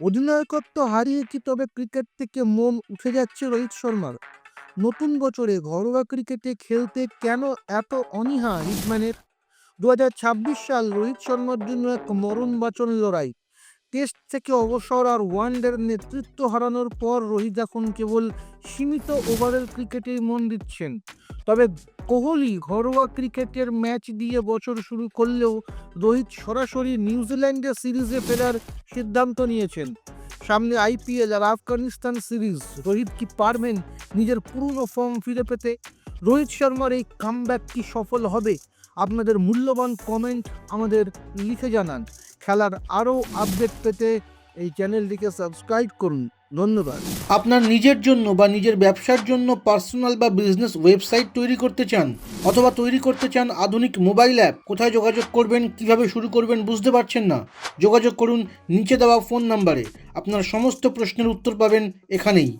অধিনায়কত্ব হারিয়ে কি তবে ক্রিকেট থেকে মন উঠে যাচ্ছে রোহিত শর্মার? নতুন বছরে ঘরোয়া ক্রিকেটে খেলতে কেন এত অনীহা হিটম্যানের? 2026 সাল রোহিত শর্মার জন্য এক মরণবাচন লড়াই। টেস্ট থেকে অবসর আর ওয়ানডের নেতৃত্ব হারানোর পর রোহিত এখন কেবল সীমিত ওভারের ক্রিকেটেই মন দিচ্ছেন। তবে কোহলি ঘরোয়া ক্রিকেটের ম্যাচ দিয়ে বছর শুরু করলেও রোহিত সরাসরি নিউজিল্যান্ডে সিরিজে ফেরার সিদ্ধান্ত নিয়েছেন। সামনে আইপিএল আর আফগানিস্তান সিরিজ, রোহিত কি পারবেন নিজের পুরনো ফর্ম ফিরে পেতে? রোহিত শর্মার এই কামব্যাক কি সফল হবে? আপনাদের মূল্যবান কমেন্ট আমাদের লিখে জানান। খেলার আরও আপডেট পেতে এই চ্যানেলটিকে সাবস্ক্রাইব করুন। ধন্যবাদ। আপনার নিজের জন্য বা নিজের ব্যবসার জন্য পার্সোনাল বা বিজনেস ওয়েবসাইট তৈরি করতে চান অথবা তৈরি করতে চান আধুনিক মোবাইল অ্যাপ, কোথায় যোগাযোগ করবেন, কিভাবে শুরু করবেন বুঝতে পারছেন না? যোগাযোগ করুন নিচে দেওয়া ফোন নাম্বারে। আপনার সমস্ত প্রশ্নের উত্তর পাবেন এখানেই।